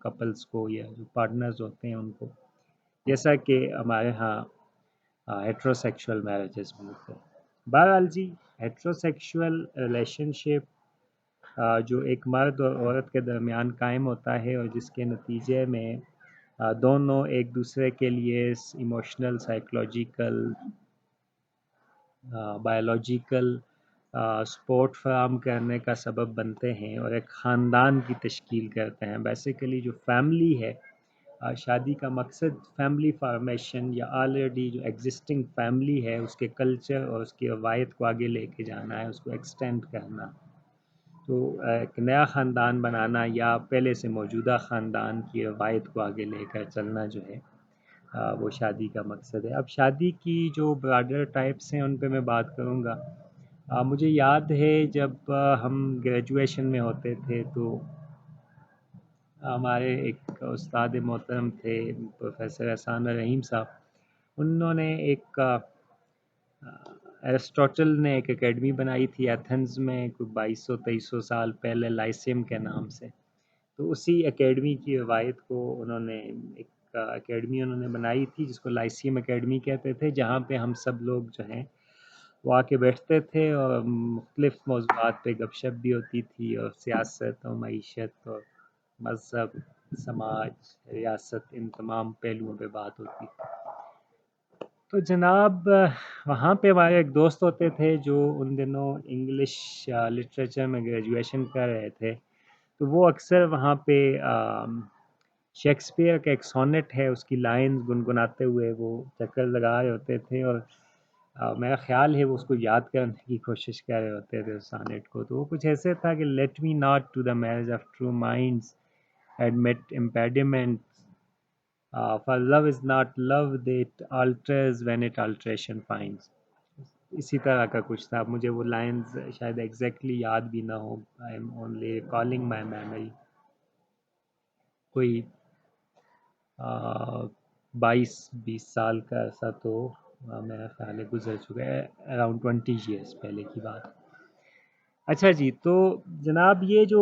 Couples کو یا جو پارٹنرز ہوتے ہیں ان کو، جیسا کہ ہمارے ہاں ہیٹرو سیکشول میرجز میں ہوتے ہیں۔ بہرحال جی، ہیٹرو سیکشول ریلیشن شپ جو ایک مرد اور عورت کے درمیان قائم ہوتا ہے اور جس کے نتیجے میں دونوں ایک دوسرے کے لیے ایموشنل، سائیکولوجیکل، بایولوجیکل سپورٹ فراہم کرنے کا سبب بنتے ہیں اور ایک خاندان کی تشکیل کرتے ہیں۔ بیسیکلی جو فیملی ہے، شادی کا مقصد فیملی فارمیشن یا آلریڈی جو ایگزسٹنگ فیملی ہے اس کے کلچر اور اس کی روایت کو آگے لے کے جانا ہے، اس کو ایکسٹینڈ کرنا۔ تو ایک نیا خاندان بنانا یا پہلے سے موجودہ خاندان کی روایت کو آگے لے کر چلنا جو ہے وہ شادی کا مقصد ہے۔ اب شادی کی جو براڈر ٹائپس ہیں ان پہ میں بات کروں گا۔ مجھے یاد ہے جب ہم گریجویشن میں ہوتے تھے تو ہمارے ایک استاد محترم تھے پروفیسر احسان رحیم صاحب، انہوں نے ایک ایرسٹوٹل نے ایک اکیڈمی بنائی تھی ایتھنز میں کوئی 2200-2300 سال پہلے، لائسیم کے نام سے۔ تو اسی اکیڈمی کی روایت کو انہوں نے ایک اکیڈمی انہوں نے بنائی تھی جس کو لائسیم اکیڈمی کہتے تھے، جہاں پہ ہم سب لوگ جو ہیں وہ آ کے بیٹھتے تھے اور مختلف موضوعات پہ گپ شپ بھی ہوتی تھی، اور سیاست اور معیشت اور مذہب، سماج، ریاست، ان تمام پہلوؤں پہ بات ہوتی تھی۔ تو جناب وہاں پہ ہمارے ایک دوست ہوتے تھے جو ان دنوں انگلش لٹریچر میں گریجویشن کر رہے تھے، تو وہ اکثر وہاں پہ شیکسپیئر کا ایک سونٹ ہے اس کی لائنز گنگناتے ہوئے وہ چکر لگا رہے ہوتے تھے، اور میرا خیال ہے وہ اس کو یاد کرنے کی کوشش کر رہے ہوتے تھے اس سانٹ کو۔ تو وہ کچھ ایسے تھا کہ let me not to the marriage of true minds admit impediment for love is not love that alters when it alteration finds۔ اسی طرح کا کچھ تھا، مجھے وہ لائنز شاید ایگزیکٹلی یاد بھی نہ ہو، I am only recalling my memory۔ کوئی 22-20 سال کا عرصہ تو میرا خیال ہے گزر چکا ہے، اراؤنڈ 20 ایئرس پہلے کی بات۔ اچھا جی، تو جناب یہ جو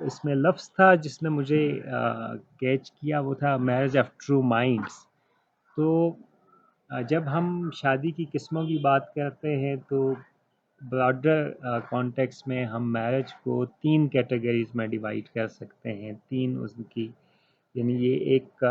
اس میں لفظ تھا جس نے مجھے کیچ کیا وہ تھا میرج آف ٹرو مائنڈس۔ تو جب ہم شادی کی قسموں کی بات کرتے ہیں تو براڈر کانٹیکس میں ہم میرج کو 3 کیٹیگریز میں ڈیوائڈ کر سکتے ہیں، 3 اس کی، یعنی یہ ایک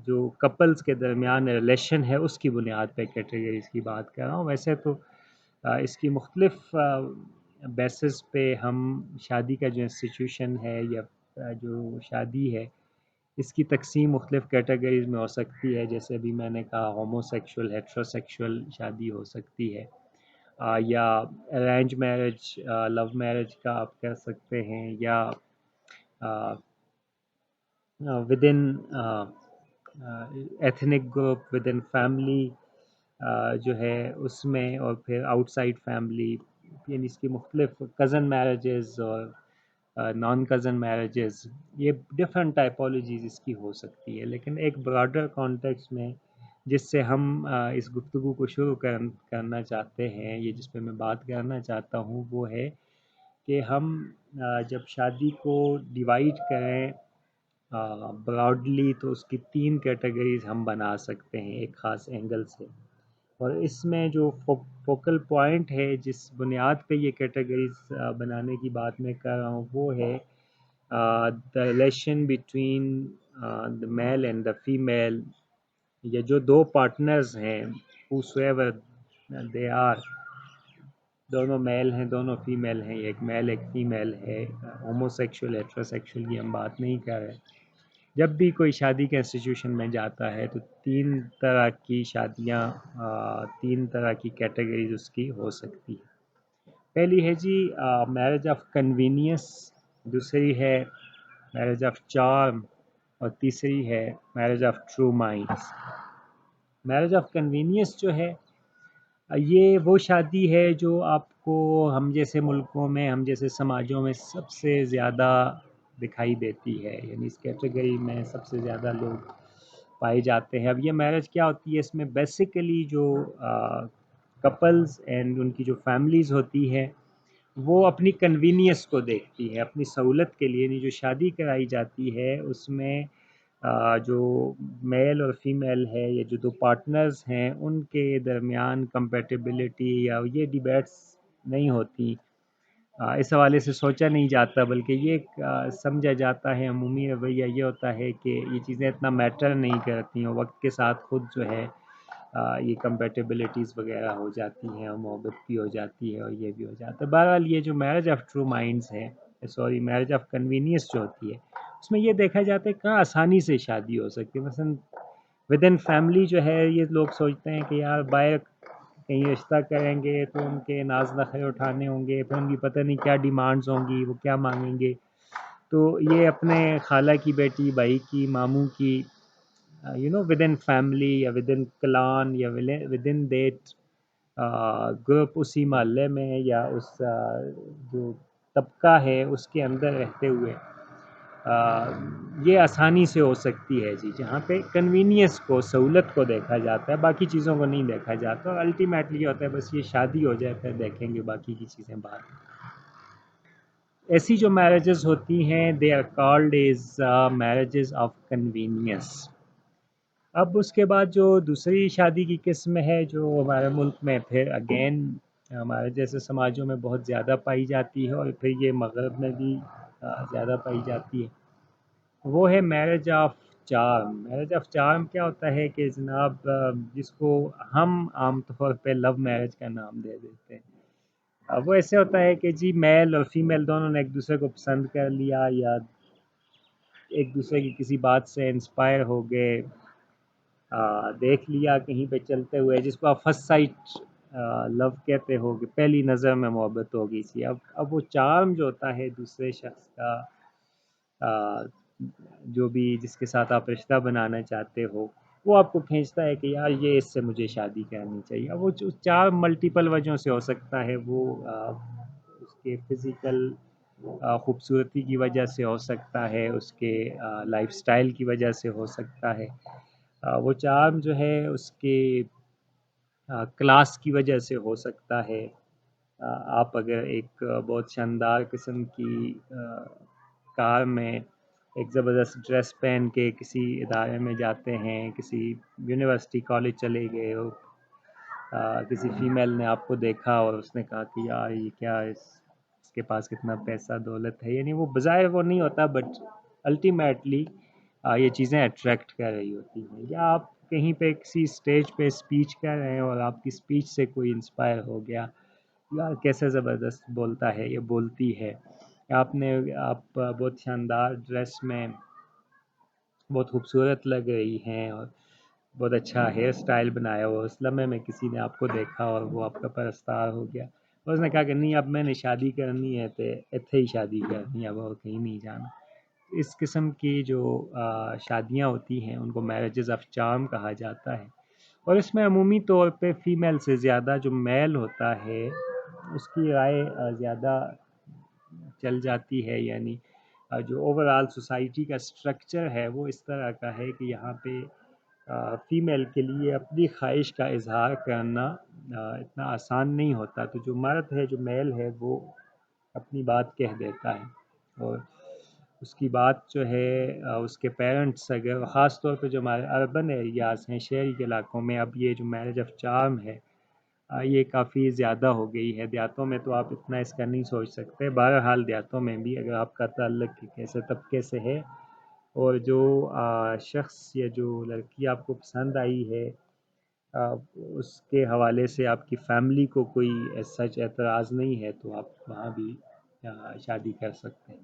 جو کپلز کے درمیان ریلیشن ہے اس کی بنیاد پہ کیٹیگریز کی بات کر رہا ہوں۔ ویسے تو اس کی مختلف بیسس پہ ہم شادی کا جو انسٹیٹیوشن ہے یا جو شادی ہے اس کی تقسیم مختلف کیٹیگریز میں ہو سکتی ہے، جیسے ابھی میں نے کہا ہومو سیکشول، ہیٹرو سیکشول شادی ہو سکتی ہے، یا ارینج میرج، لو میرج کا آپ کہہ سکتے ہیں، یا with in ethnic group, with in family جو ہے اس میں، اور پھر آؤٹ سائڈ فیملی، یعنی اس کی مختلف کزن میرجز اور نان کزن میرجز، یہ ڈفرینٹ ٹائپولوجیز اس کی ہو سکتی ہے۔ لیکن ایک براڈر کانٹیکس میں جس سے ہم اس گفتگو کو شروع کرنا چاہتے ہیں، یہ جس پہ میں بات کرنا چاہتا ہوں، وہ ہے کہ ہم جب شادی کو ڈیوائڈ کریں براڈلی تو اس کی 3 کیٹیگریز ہم بنا سکتے ہیں ایک خاص اینگل سے، اور اس میں جو فوکل پوائنٹ ہے جس بنیاد پہ یہ کیٹیگریز بنانے کی بات میں کر رہا ہوں وہ ہے the relation between the male and the female, یا جو 2 پارٹنرز ہیں whosoever they are، دونوں میل ہیں دونوں فیمیل ہیں، ایک میل ایک فیمیل ہے، ہومو سیکشول ہیٹرو سیکشول کی ہم بات نہیں کر رہے۔ جب بھی کوئی شادی کے انسٹیٹیوشن میں جاتا ہے تو 3 طرح کی شادیاں، 3 طرح کی کیٹیگریز اس کی ہو سکتی ہے۔ پہلی ہے جی میرج آف کنوینئنس، دوسری ہے میرج آف چارم، اور تیسری ہے marriage of true minds. Marriage of convenience جو ہے یہ وہ شادی ہے جو آپ کو ہم جیسے ملکوں میں، ہم جیسے سماجوں میں سب سے زیادہ دکھائی دیتی ہے، یعنی اس کیٹیگری میں سب سے زیادہ لوگ پائے جاتے ہیں۔ اب یہ میرج کیا ہوتی ہے، اس میں بیسیکلی جو کپلز اینڈ ان کی جو فیملیز ہوتی ہے وہ اپنی کنوینئنس کو دیکھتی ہے، اپنی سہولت کے لیے، یعنی جو شادی کرائی جاتی ہے اس میں جو میل اور فیمیل ہے یا جو دو پارٹنرز ہیں ان کے درمیان کمپیٹیبلٹی یا یہ ڈیبیٹس نہیں ہوتی، اس حوالے سے سوچا نہیں جاتا، بلکہ یہ سمجھا جاتا ہے، عمومی رویہ یہ ہوتا ہے کہ یہ چیزیں اتنا میٹر نہیں کرتی ہیں، وقت کے ساتھ خود جو ہے یہ کمپیٹیبلٹیز وغیرہ ہو جاتی ہیں اور محبت بھی ہو جاتی ہے اور یہ بھی ہو جاتا ہے۔ بہرحال یہ جو میرج آف ٹرو مائنڈس ہے، سوری میرج آف کنوینئنس جو ہوتی ہے، اس میں یہ دیکھا جاتا ہے کہاں آسانی سے شادی ہو سکتی ہے۔ مثلاً ود ان فیملی جو ہے یہ لوگ سوچتے ہیں کہ یار باہر کہیں رشتہ کریں گے تو ان کے ناز نخرے اٹھانے ہوں گے، پھر ان کی پتہ نہیں کیا ڈیمانڈز ہوں گی، وہ کیا مانگیں گے، تو یہ اپنے خالہ کی بیٹی، بھائی کی، ماموں کی ود ان فیملی یا ود ان کلان یا ود ان دیٹ گروپ، اسی محلے میں یا اس جو طبقہ ہے اس کے اندر رہتے ہوئے یہ آسانی سے ہو سکتی ہے جی، جہاں پہ کنوینئنس کو، سہولت کو دیکھا جاتا ہے، باقی چیزوں کو نہیں دیکھا جاتا، اور الٹیمیٹلی یہ ہوتا ہے بس یہ شادی ہو جائے پھر دیکھیں گے باقی کی چیزیں بعد میں۔ ایسی جو میرجز ہوتی ہیں they are called as marriages of convenience. اب اس کے بعد جو دوسری شادی کی قسم ہے جو ہمارے ملک میں پھر اگین ہمارے جیسے سماجوں میں بہت زیادہ پائی جاتی ہے اور پھر یہ مغرب میں بھی زیادہ پائی جاتی ہے، وہ ہے marriage of charm. Marriage of charm کیا ہوتا ہے کہ جناب جس کو ہم عام طور پہ لو میرج کا نام دے دیتے ہیں، وہ ایسے ہوتا ہے کہ جی میل اور فیمیل دونوں نے ایک دوسرے کو پسند کر لیا یا ایک دوسرے کی کسی بات سے انسپائر ہو گئے، دیکھ لیا کہیں پہ چلتے ہوئے، جس کو آپ فرسٹ سائٹ لو کہتے ہو کہ پہلی نظر میں محبت ہو گئی تھی۔ اب وہ چارم جو ہوتا ہے دوسرے شخص کا، جو بھی جس کے ساتھ آپ رشتہ بنانا چاہتے ہو، وہ آپ کو کھینچتا ہے کہ یار یہ اس سے مجھے شادی کرنی چاہیے۔ اب وہ چار ملٹیپل وجہوں سے ہو سکتا ہے، وہ اس کے فزیکل خوبصورتی کی وجہ سے ہو سکتا ہے، اس کے لائف سٹائل کی وجہ سے ہو سکتا ہے، وہ چارم جو ہے اس کے کلاس کی وجہ سے ہو سکتا ہے۔ آپ اگر ایک بہت شاندار قسم کی کار میں ایک زبردست ڈریس پہن کے کسی ادارے میں جاتے ہیں، کسی یونیورسٹی کالج چلے گئے ہو، کسی فیمیل نے آپ کو دیکھا اور اس نے کہا کہ یار یہ کیا اس کے پاس کتنا پیسہ دولت ہے، یعنی وہ بظاہر وہ نہیں ہوتا بٹ الٹیمیٹلی یہ چیزیں اٹریکٹ کر رہی ہوتی ہیں۔ یا آپ کہیں پہ کسی اسٹیج پہ اسپیچ کر رہے ہیں اور آپ کی اسپیچ سے کوئی انسپائر ہو گیا، یار کیسے زبردست بولتا ہے یہ بولتی ہے، آپ بہت شاندار ڈریس میں بہت خوبصورت لگ رہی ہیں اور بہت اچھا ہیئر سٹائل بنایا ہوا، اس لمحے میں کسی نے آپ کو دیکھا اور وہ آپ کا پرستار ہو گیا، اور اس نے کہا کہ نہیں اب میں نے شادی کرنی ہے تو اتھے ہی شادی کرنی ہے، اب اور کہیں نہیں جانا۔ اس قسم کی جو شادیاں ہوتی ہیں ان کو میرجز آف چارم کہا جاتا ہے، اور اس میں عمومی طور پہ فیمیل سے زیادہ جو میل ہوتا ہے اس کی رائے زیادہ چل جاتی ہے، یعنی جو اوور آل سوسائٹی کا سٹرکچر ہے وہ اس طرح کا ہے کہ یہاں پہ فیمیل کے لیے اپنی خواہش کا اظہار کرنا اتنا آسان نہیں ہوتا، تو جو مرد ہے، جو میل ہے، وہ اپنی بات کہہ دیتا ہے، اور اس کی بات جو ہے اس کے پیرنٹس، اگر خاص طور پہ جو ہمارے اربن ایریاز ہیں، شہری کے علاقوں میں، اب یہ جو میرج آف چارم ہے یہ کافی زیادہ ہو گئی ہے۔ دیہاتوں میں تو آپ اتنا اس کا نہیں سوچ سکتے، بہرحال دیہاتوں میں بھی اگر آپ کا تعلق کیسے طبقے سے ہے اور جو شخص یا جو لڑکی آپ کو پسند آئی ہے اس کے حوالے سے آپ کی فیملی کو کوئی سچ اعتراض نہیں ہے تو آپ وہاں بھی شادی کر سکتے ہیں۔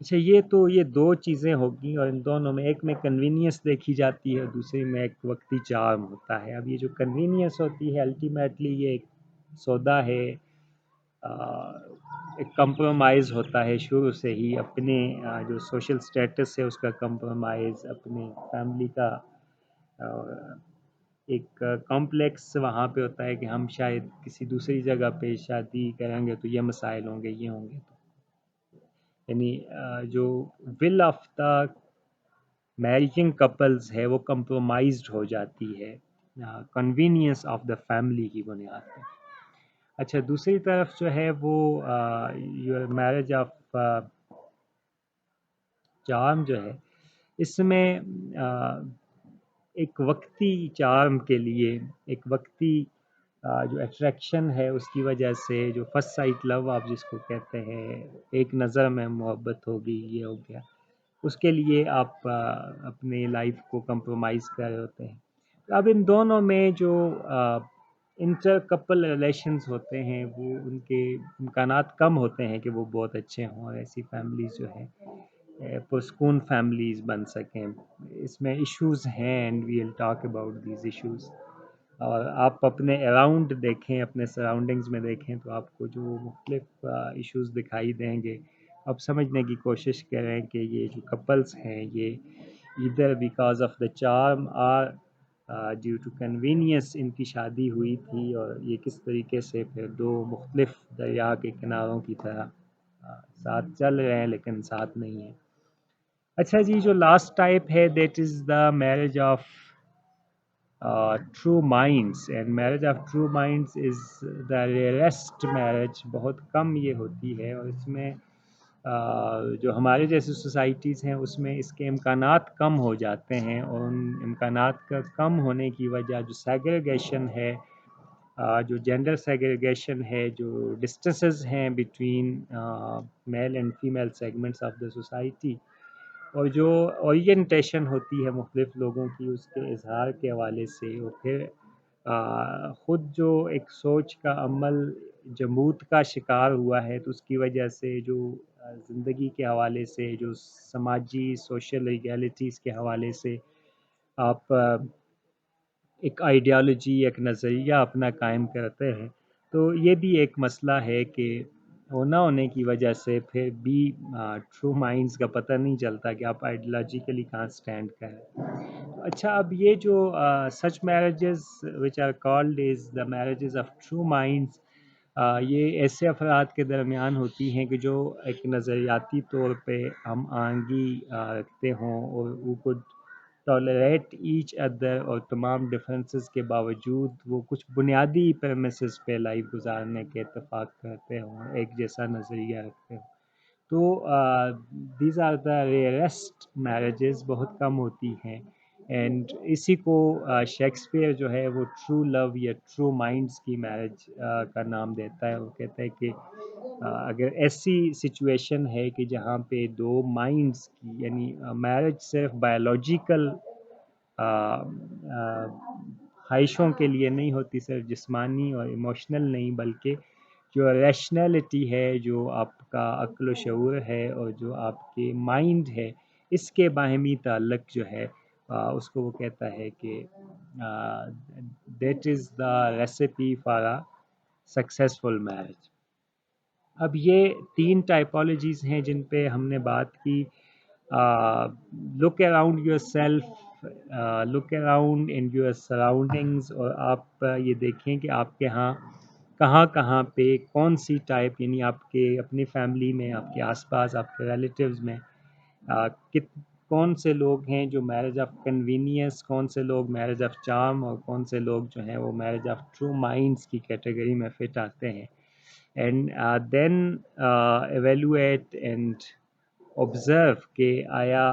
اچھا، یہ دو چیزیں ہوگی، اور ان دونوں میں ایک میں کنوینئنس دیکھی جاتی ہے، دوسری میں ایک وقتی چارم ہوتا ہے۔ اب یہ جو کنوینئنس ہوتی ہے الٹیمیٹلی یہ ایک سودا ہے، ایک کمپرومائز ہوتا ہے شروع سے ہی، اپنے جو سوشل سٹیٹس ہے اس کا کمپرومائز، اپنے فیملی کا ایک کمپلیکس وہاں پہ ہوتا ہے کہ ہم شاید کسی دوسری جگہ پہ شادی کریں گے تو یہ مسائل ہوں گے، یہ ہوں گے، تو یعنی جو ول آف دا میریجنگ کپلز ہے وہ کمپرومائزڈ ہو جاتی ہے کنوینئنس آف دا فیملی کی بنیاد پہ۔ اچھا دوسری طرف جو ہے وہ میرج آف چارم جو ہے اس میں ایک وقتی چارم کے لیے ایک وقتی جو اٹریکشن ہے اس کی وجہ سے جو فرسٹ سائٹ لو آپ جس کو کہتے ہیں ایک نظر میں محبت ہوگی یہ ہو گیا اس کے لیے آپ اپنے لائف کو کمپرومائز کر رہے ہوتے ہیں اب ان دونوں میں جو انٹر کپل ریلیشنز ہوتے ہیں وہ ان کے امکانات کم ہوتے ہیں کہ وہ بہت اچھے ہوں اور ایسی فیملیز جو ہیں پرسکون فیملیز بن سکیں اس میں ایشوز ہیں and we will talk about these issues اور آپ اپنے اراؤنڈ دیکھیں اپنے سراؤنڈنگز میں دیکھیں تو آپ کو جو مختلف ایشوز دکھائی دیں گے آپ سمجھنے کی کوشش کریں کہ یہ جو کپلز ہیں یہ ادھر because of the charm or due to convenience ان کی شادی ہوئی تھی اور یہ کس طریقے سے پھر دو مختلف دریا کے کناروں کی طرح ساتھ چل رہے ہیں لیکن ساتھ نہیں ہیں اچھا جی جو لاسٹ ٹائپ ہے that is the marriage of true minds and marriage of true minds is the rarest marriage بہت کم یہ ہوتی ہے اور اس میں جو ہمارے جیسے سوسائٹیز ہیں اس میں اس کے امکانات کم ہو جاتے ہیں اور ان امکانات کا کم ہونے کی وجہ جو سیگریگیشن ہے جو جینڈر سیگریگیشن ہے جو ڈسٹنسز ہیں between male and female segments of the society اور جو اورینٹیشن ہوتی ہے مختلف لوگوں کی اس کے اظہار کے حوالے سے اور پھر خود جو ایک سوچ کا عمل جمود کا شکار ہوا ہے تو اس کی وجہ سے جو زندگی کے حوالے سے جو سماجی سوشل ایگیلٹیز کے حوالے سے آپ ایک آئیڈیالوجی ایک نظریہ اپنا قائم کرتے ہیں تو یہ بھی ایک مسئلہ ہے کہ نہ ہونے کی وجہ سے پھر بھی ٹرو مائنڈس کا پتہ نہیں چلتا کہ آپ آئیڈیالوجیکلی کہاں اسٹینڈ کریں اچھا اب یہ جو such marriages which are called as the marriages of true minds یہ ایسے افراد کے درمیان ہوتی ہیں کہ جو ایک نظریاتی طور پہ ہم آہنگی رکھتے ہوں اور وہ کوڈ ٹالریٹ ایچ ادر اور تمام ڈفرینسز کے باوجود وہ کچھ بنیادی پریمیسز پہ لائف گزارنے کے اتفاق کرتے ہوں ایک جیسا نظریہ رکھتے ہوں تو these are the rarest marriages بہت کم ہوتی ہیں اینڈ اسی کو شیکسپیئر جو ہے وہ ٹرو لو یا ٹرو مائنڈس کی میرج کا نام دیتا ہے وہ کہتا ہے کہ اگر ایسی سچویشن ہے کہ جہاں پہ دو مائنڈس کی یعنی میرج صرف بایولوجیکل خواہشوں کے لیے نہیں ہوتی صرف جسمانی اور ایموشنل نہیں بلکہ جو ریشنلٹی ہے جو آپ کا عقل و شعور ہے اور جو آپ کے مائنڈ ہے اس کے باہمی تعلق جو ہے اس کو وہ کہتا ہے کہ that is the recipe for a successful marriage اب یہ تین ٹائپالوجیز ہیں جن پہ ہم نے بات کی look around yourself look around in your surroundings اور آپ یہ دیکھیں کہ آپ کے ہاں کہاں کہاں پہ کون سی ٹائپ یعنی آپ کے اپنی فیملی میں آپ کے آس پاس آپ کے ریلیٹیوز میں کون سے لوگ ہیں جو میرج آف کنوینئنس کون سے لوگ میرج آف چارم اور کون سے لوگ جو ہیں وہ میرج آف ٹرو مائنڈس کی کیٹیگری میں فٹ آتے ہیں and then evaluate and observe کہ آیا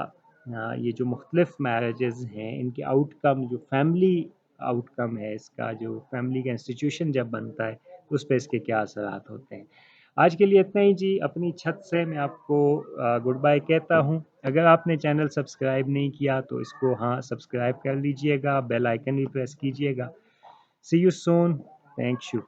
یہ جو مختلف میرجز ہیں ان کے آؤٹ کم جو فیملی آؤٹ کم ہے اس کا جو فیملی کا انسٹیٹیوشن جب بنتا ہے اس پہ اس کے کیا اثرات ہوتے ہیں آج کے لیے اتنا ہی جی اپنی چھت سے میں آپ کو گڈ بائی کہتا ہوں اگر آپ نے چینل سبسکرائب نہیں کیا تو اس کو ہاں سبسکرائب کر لیجئے گا بیل آئیکن بھی پریس کیجئے گا سی یو سون تھینک یو